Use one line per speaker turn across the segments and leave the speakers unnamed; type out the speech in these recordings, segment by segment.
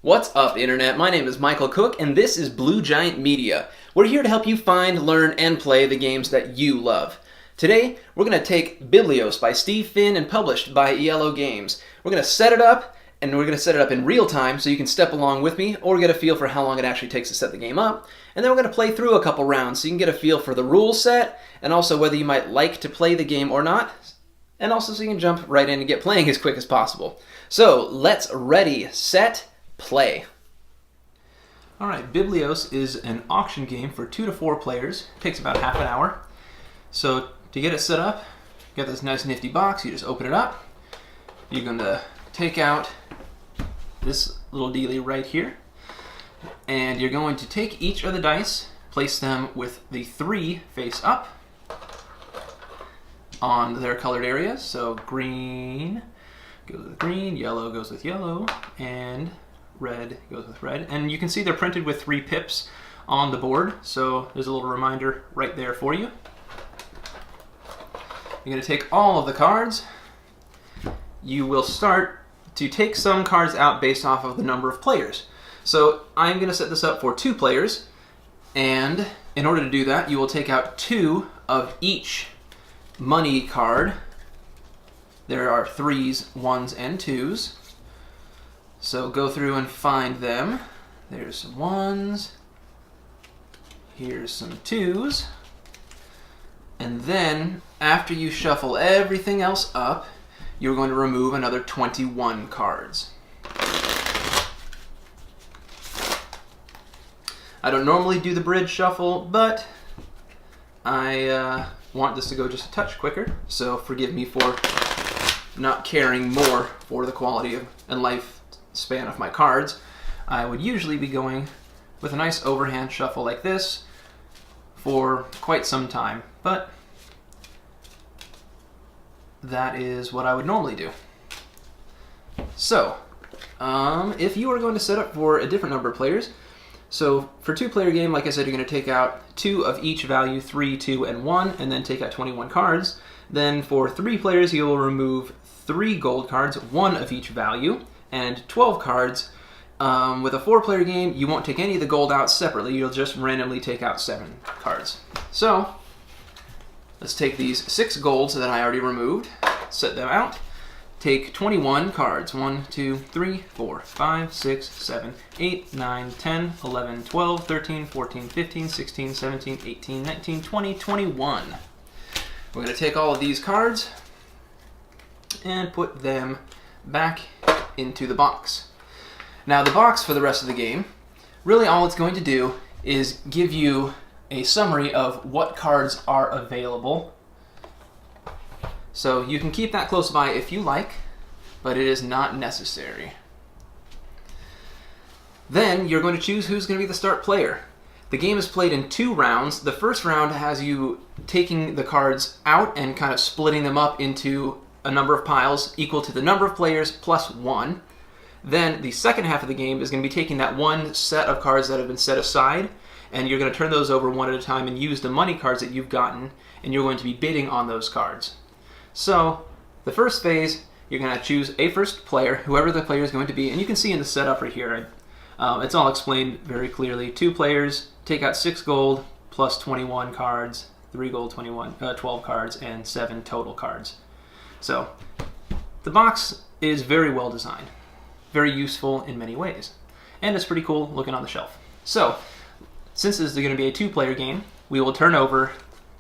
What's up, Internet? My name is Michael Cook, and this is Blue Giant Media. We're here to help you find, learn, and play the games that you love. Today, we're going to take Biblios by Steve Finn and published by IELLO Games. We're going to set it up, and we're going to set it up in real time so you can step along with me or get a feel for how long it actually takes to set the game up. And then we're going to play through a couple rounds so you can get a feel for the rule set and also whether you might like to play the game or not. And also so you can jump right in and get playing as quick as possible. So, let's ready, set, play. Alright, Biblios is an auction game for 2 to 4 players. It takes about half an hour. So to get it set up, you got this nice nifty box, you just open it up. You're going to take out this little dealie right here. And you're going to take each of the dice, place them with the 3 face up on their colored areas. So green goes with green, yellow goes with yellow, and red goes with red. And you can see they're printed with 3 pips on the board, so there's a little reminder right there for you. You're going to take all of the cards. You will start to take some cards out based off of the number of players. So I'm going to set this up for 2 players, and in order to do that, you will take out 2 of each money card. There are 3s, 1s, and 2s. So go through and find them. There's some 1s. Here's some 2s. And then, after you shuffle everything else up, you're going to remove another 21 cards. I don't normally do the bridge shuffle, but I want this to go just a touch quicker, so forgive me for not caring more for the quality of and lifespan of my cards. I would usually be going with a nice overhand shuffle like this for quite some time, but that is what I would normally do. So, if you are going to set up for a different number of players, so for 2-player game, like I said, you're going to take out 2 of each value, 3, 2, and 1, and then take out 21 cards. Then for 3 players, you will remove 3 gold cards, 1 of each value, and 12 cards. With a 4-player game, you won't take any of the gold out separately. You'll just randomly take out 7 cards. So, let's take these 6 golds that I already removed, set them out. Take 21 cards. 1, 2, 3, 4, 5, 6, 7, 8, 9, 10, 11, 12, 13, 14, 15, 16, 17, 18, 19, 20, 21. We're going to take all of these cards and put them back into the box. Now the box for the rest of the game, really all it's going to do is give you a summary of what cards are available. So you can keep that close by if you like, but it is not necessary. Then you're going to choose who's going to be the start player. The game is played in 2 rounds. The first round has you taking the cards out and kind of splitting them up into a number of piles equal to the number of players plus 1. Then the second half of the game is going to be taking that 1 set of cards that have been set aside, and you're going to turn those over one at a time and use the money cards that you've gotten, and you're going to be bidding on those cards. So, the first phase, you're going to choose a first player, whoever the player is going to be, and you can see in the setup right here, it's all explained very clearly. 2 players, take out 6 gold, plus 21 cards, 3 gold, 12 cards, and 7 total cards. So, the box is very well designed, very useful in many ways, and it's pretty cool looking on the shelf. So, since this is going to be a 2-player game, we will turn over,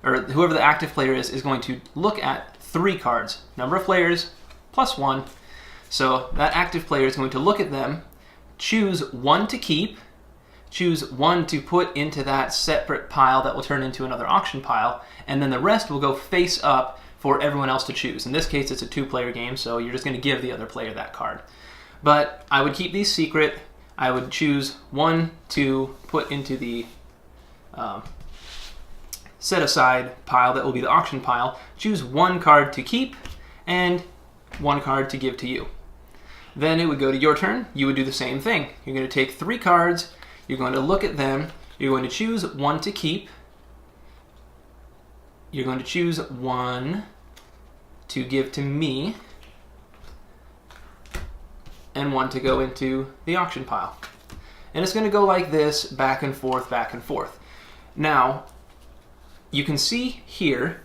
or whoever the active player is going to look at 3 cards, number of players plus 1. So that active player is going to look at them, choose 1 to keep, choose 1 to put into that separate pile that will turn into another auction pile, and then the rest will go face up for everyone else to choose. In this case, it's a 2-player game, so you're just going to give the other player that card. But I would keep these secret. I would choose 1 to put into the set aside pile that will be the auction pile. Choose 1 card to keep and 1 card to give to you. Then it would go to your turn. You would do the same thing. You're going to take 3 cards. You're going to look at them. You're going to choose 1 to keep. You're going to choose 1 to give to me. and one to go into the auction pile. And it's going to go like this, back and forth, back and forth. Now, you can see here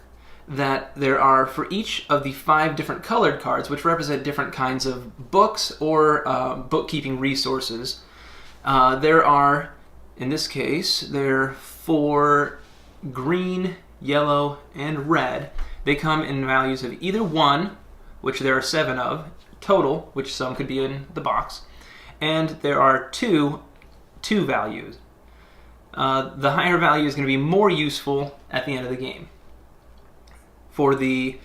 that there are, for each of the 5 different colored cards, which represent different kinds of books or bookkeeping resources, there are, in this case, there are 4 green, yellow, and red. They come in values of either 1, which there are 7 of, total, which some could be in the box, and there are 2 values. The higher value is going to be more useful at the end of the game. For the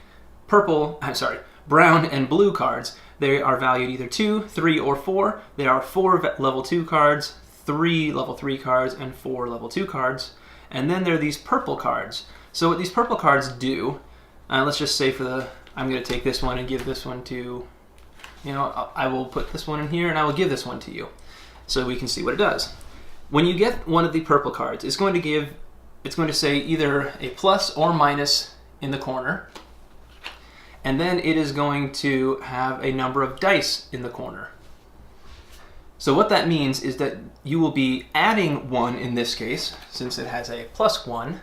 brown and blue cards, they are valued either 2, 3, or 4. There are 4 level 2 cards, 3 level 3 cards, and 4 level 2 cards. And then there are these purple cards. So what these purple cards do, let's just say I'm going to take this one and give this one to, I will put this one in here and I will give this one to you so we can see what it does. When you get one of the purple cards, it's going to say either a plus or minus in the corner, and then it is going to have a number of dice in the corner. So what that means is that you will be adding 1 in this case, since it has a plus 1,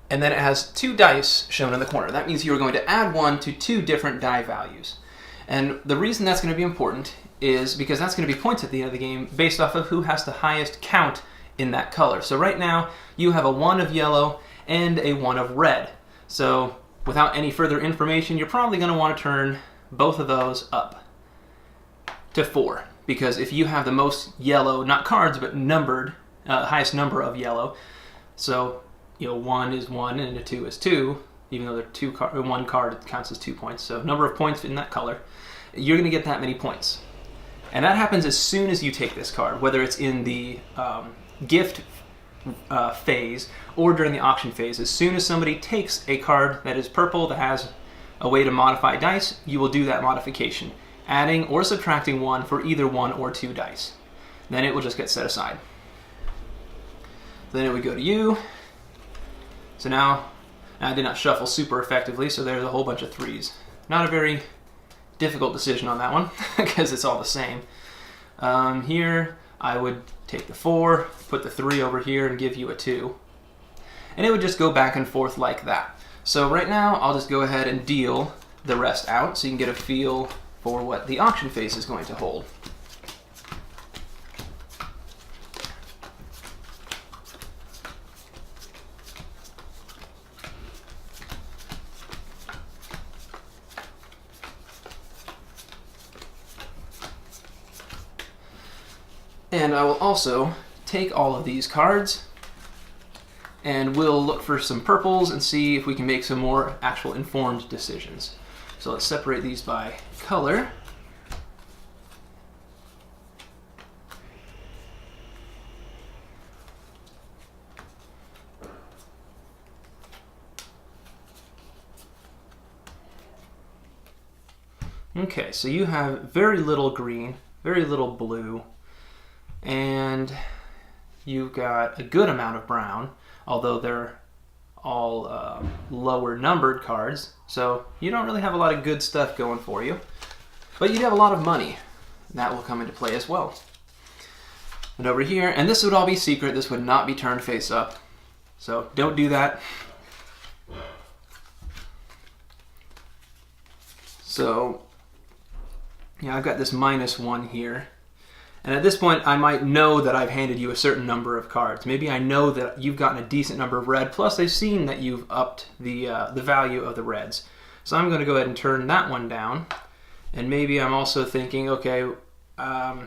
and then it has 2 dice shown in the corner. That means you're going to add 1 to 2 different die values. And the reason that's going to be important is because that's going to be points at the end of the game based off of who has the highest count in that color. So right now, you have a 1 of yellow and a 1 of red. So without any further information, you're probably going to want to turn both of those up to 4. Because if you have the most yellow, not cards, but numbered, highest number of yellow, so 1 is 1 and a 2 is 2, even though they're 1 card counts as 2 points. So number of points in that color, you're going to get that many points. And that happens as soon as you take this card, whether it's in the gift phase or during the auction phase. As soon as somebody takes a card that is purple that has a way to modify dice, you will do that modification, adding or subtracting 1 for either 1 or 2 dice. Then it will just get set aside. Then it would go to you. So now I did not shuffle super effectively, so there's a whole bunch of 3s. Not a very difficult decision on that one because it's all the same. Here I would take the 4, put the 3 over here, and give you a 2. And it would just go back and forth like that. So right now I'll just go ahead and deal the rest out so you can get a feel for what the auction phase is going to hold. And I will also take all of these cards and we'll look for some purples and see if we can make some more actual informed decisions. So let's separate these by color. Okay, so you have very little green, very little blue, and you've got a good amount of brown, although they're all lower numbered cards, so you don't really have a lot of good stuff going for you. But you do have a lot of money. That will come into play as well. And over here, and this would all be secret, this would not be turned face up, so don't do that. So, yeah, I've got this -1 here. And at this point, I might know that I've handed you a certain number of cards. Maybe I know that you've gotten a decent number of red, plus I've seen that you've upped the value of the reds. So I'm going to go ahead and turn that one down. And maybe I'm also thinking, okay, I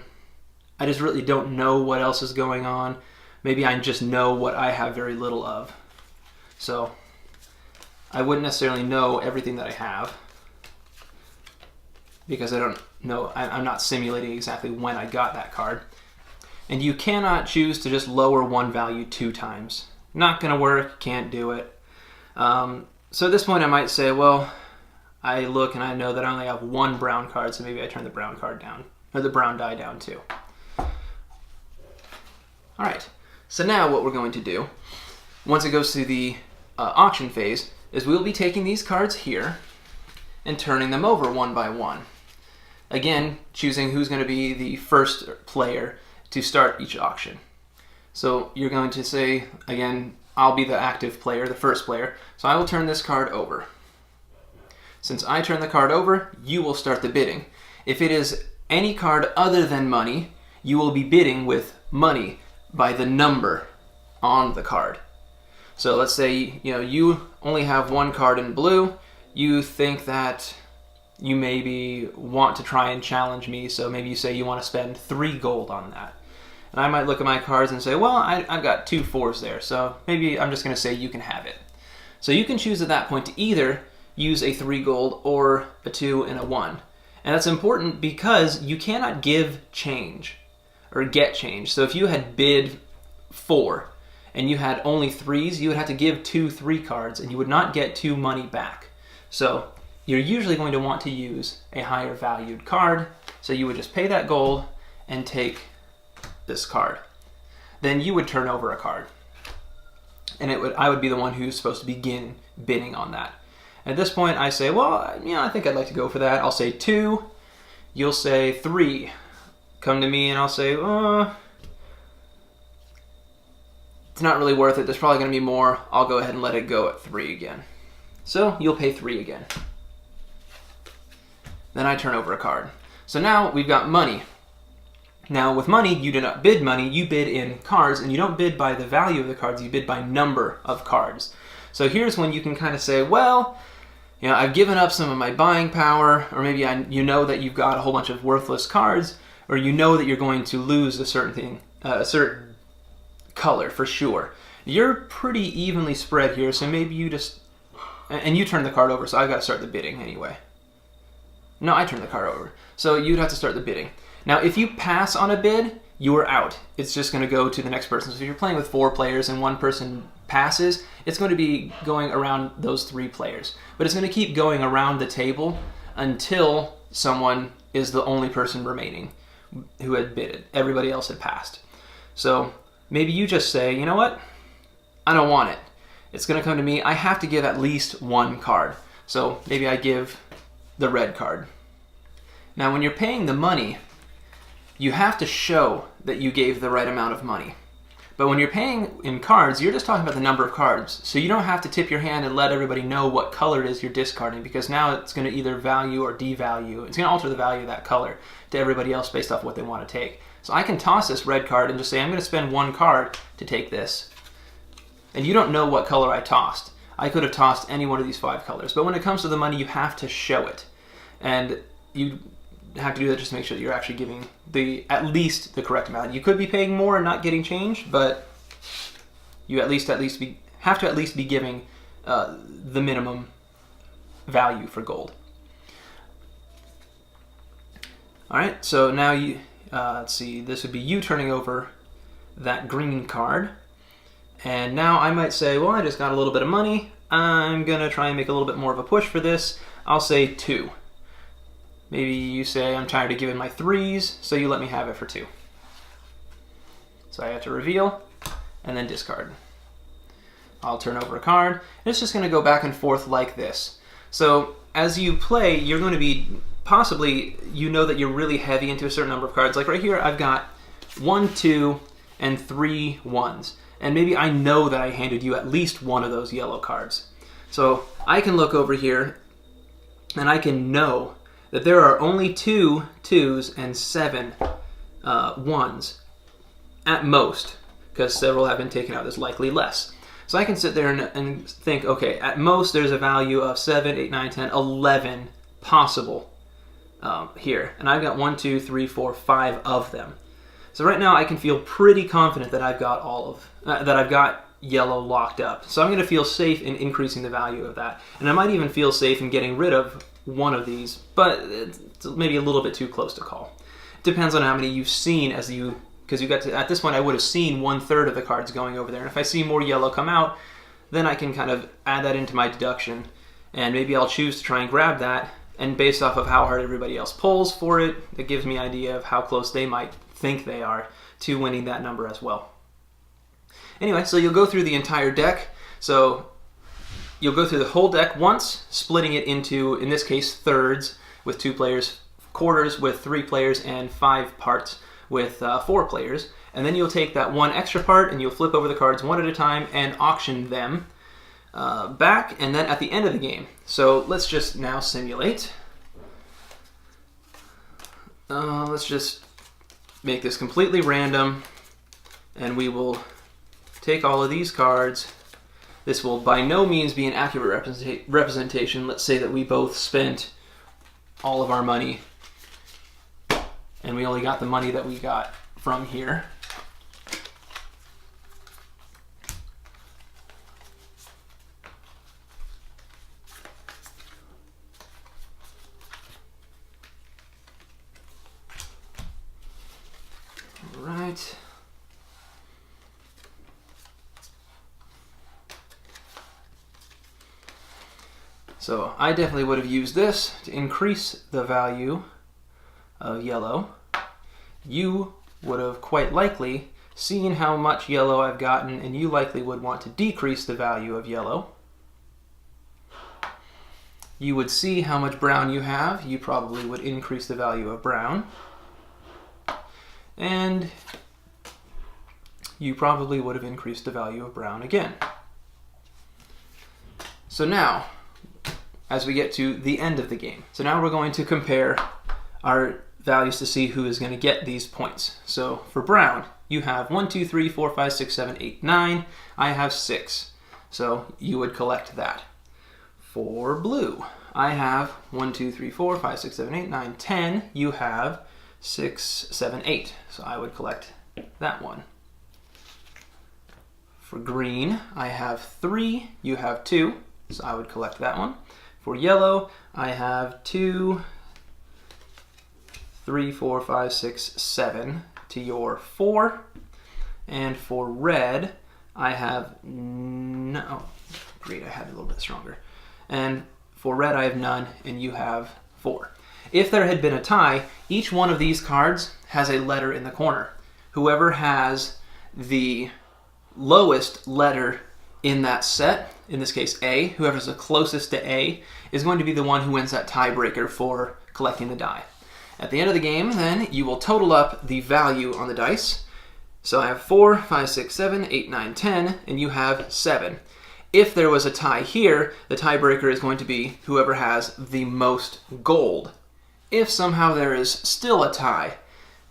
just really don't know what else is going on. Maybe I just know what I have very little of. So I wouldn't necessarily know everything that I have, because I don't know, I'm not simulating exactly when I got that card. And you cannot choose to just lower one value 2 times. Not going to work, can't do it. So at this point I might say, well, I look and I know that I only have 1 brown card, so maybe I turn the brown card down, or the brown die down too. Alright, so now what we're going to do, once it goes through the auction phase, is we'll be taking these cards here and turning them over one by one. Again, choosing who's going to be the first player to start each auction. So you're going to say, again, I'll be the active player, the first player. So I will turn this card over. Since I turn the card over, you will start the bidding. If it is any card other than money, you will be bidding with money by the number on the card. So let's say you only have one card in blue. You think that you maybe want to try and challenge me, so maybe you say you want to spend 3 gold on that. And I might look at my cards and say, well, I've got 2 4s there, so maybe I'm just going to say you can have it. So you can choose at that point to either use a 3 gold or a 2 and a 1. And that's important because you cannot give change or get change. So if you had bid 4 and you had only 3s, you would have to give 2 3 cards and you would not get 2 money back. So you're usually going to want to use a higher valued card. So you would just pay that gold and take this card. Then you would turn over a card. And I would be the one who's supposed to begin bidding on that. At this point, I say, well, I think I'd like to go for that. I'll say 2. You'll say 3. Come to me and I'll say, it's not really worth it. There's probably going to be more. I'll go ahead and let it go at 3 again. So you'll pay 3 again. Then I turn over a card. So now we've got money. Now with money, you do not bid money. You bid in cards, and you don't bid by the value of the cards. You bid by number of cards. So here's when you can kind of say, well, I've given up some of my buying power, or maybe you know that you've got a whole bunch of worthless cards, or you know that you're going to lose a certain thing, a certain color for sure. You're pretty evenly spread here, so maybe you just, and you turn the card over, so I've got to start the bidding anyway. No, I turn the card over. So you'd have to start the bidding. Now, if you pass on a bid, you are out. It's just going to go to the next person. So if you're playing with 4 players and one person passes, it's going to be going around those 3 players. But it's going to keep going around the table until someone is the only person remaining who had bidded. Everybody else had passed. So maybe you just say, you know what? I don't want it. It's going to come to me. I have to give at least 1 card. So maybe I give the red card. Now, when you're paying the money, you have to show that you gave the right amount of money. But when you're paying in cards, you're just talking about the number of cards. So you don't have to tip your hand and let everybody know what color it is you're discarding, because now it's going to either value or devalue. It's going to alter the value of that color to everybody else based off what they want to take. So I can toss this red card and just say, I'm going to spend 1 card to take this. And you don't know what color I tossed. I could have tossed any one of these 5 colors. But when it comes to the money, you have to show it. And you have to do that just to make sure that you're actually giving at least the correct amount. You could be paying more and not getting change, but you have to at least be giving the minimum value for gold. All right, so now let's see, this would be you turning over that green card. And now I might say, well, I just got a little bit of money. I'm going to try and make a little bit more of a push for this. I'll say 2. Maybe you say, I'm tired of giving my 3s, so you let me have it for 2. So I have to reveal and then discard. I'll turn over a card. And it's just going to go back and forth like this. So as you play, you're going to be possibly, you know that you're really heavy into a certain number of cards. Like right here, I've got 1, 2, and 3 1s. And maybe I know that I handed you at least one of those yellow cards. So I can look over here and I can know that there are only 2 2s and 7 1s at most, because several have been taken out. There's likely less. So I can sit there and think, okay, at most there's a value of 7, 8, 9, 10, 11 possible here. And I've got 1, 2, 3, 4, 5 of them. So right now I can feel pretty confident that I've got that I've got yellow locked up. So I'm going to feel safe in increasing the value of that. And I might even feel safe in getting rid of one of these, but it's maybe a little bit too close to call. It depends on how many you've seen because you got to, at this point I would have seen 1/3 of the cards going over there. And if I see more yellow come out, then I can kind of add that into my deduction. And maybe I'll choose to try and grab that. And based off of how hard everybody else pulls for it, it gives me an idea of how close they might think they are to winning that number as well. Anyway, so you'll go through the entire deck. So you'll go through the whole deck once, splitting it into, in this case, thirds, with 2 players quarters with 3 players and 5 parts with 4 players. And then you'll take that one extra part and you'll flip over the cards one at a time and auction them back, and then at the end of the game. So let's just now simulate. Let's just make this completely random, and we will take all of these cards. This will by no means be an accurate representation. Let's say that we both spent all of our money and we only got the money that we got from here. Right. So I definitely would have used this to increase the value of yellow. You would have quite likely seen how much yellow I've gotten, and you likely would want to decrease the value of yellow. You would see how much brown you have. You probably would increase the value of brown. And you probably would have increased the value of brown again. So now, as we get to the end of the game, so now we're going to compare our values to see who is going to get these points. So for brown, you have 1, 2, 3, 4, 5, 6, 7, 8, 9. I have 6. So you would collect that. For blue, I have 1, 2, 3, 4, 5, 6, 7, 8, 9, 10. You have 6, 7, 8. So I would collect that one. For green, I have 3. You have 2. So I would collect that one. For yellow, I have 2, 3, 4, 5, 6, 7 to your 4. And for red, I have no. Oh, great, I had it a little bit stronger. And for red, I have none, and you have 4. If there had been a tie, each one of these cards has a letter in the corner. Whoever has the lowest letter in that set, in this case A, whoever's the closest to A, is going to be the one who wins that tiebreaker for collecting the die. At the end of the game, then, you will total up the value on the dice. So I have 4, 5, 6, 7, 8, 9, 10, and you have 7. If there was a tie here, the tiebreaker is going to be whoever has the most gold. If somehow there is still a tie,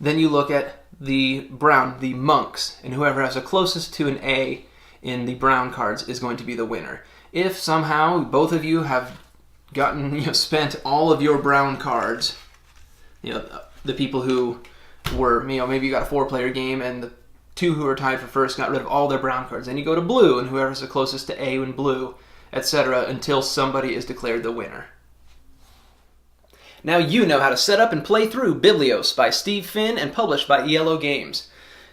then you look at the brown, the monks, and whoever has the closest to an A in the brown cards is going to be the winner. If somehow both of you have gotten, spent all of your brown cards, the people who were, maybe you got a 4-player game and the 2 who are tied for first got rid of all their brown cards. Then you go to blue, and whoever's the closest to A in blue, etc., until somebody is declared the winner. Now you know how to set up and play through Biblios by Steve Finn and published by IELLO Games.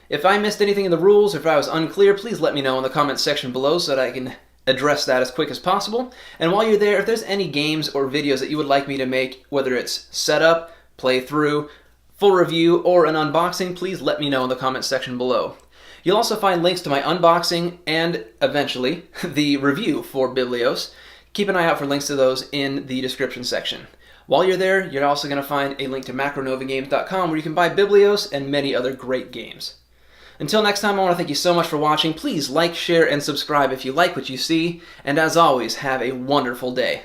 If I missed anything in the rules, or if I was unclear, please let me know in the comments section below so that I can address that as quick as possible. And while you're there, if there's any games or videos that you would like me to make, whether it's setup, play through, full review, or an unboxing, please let me know in the comments section below. You'll also find links to my unboxing and, eventually, the review for Biblios. Keep an eye out for links to those in the description section. While you're there, you're also going to find a link to macronovagames.com where you can buy Biblios and many other great games. Until next time, I want to thank you so much for watching. Please like, share, and subscribe if you like what you see. And as always, have a wonderful day.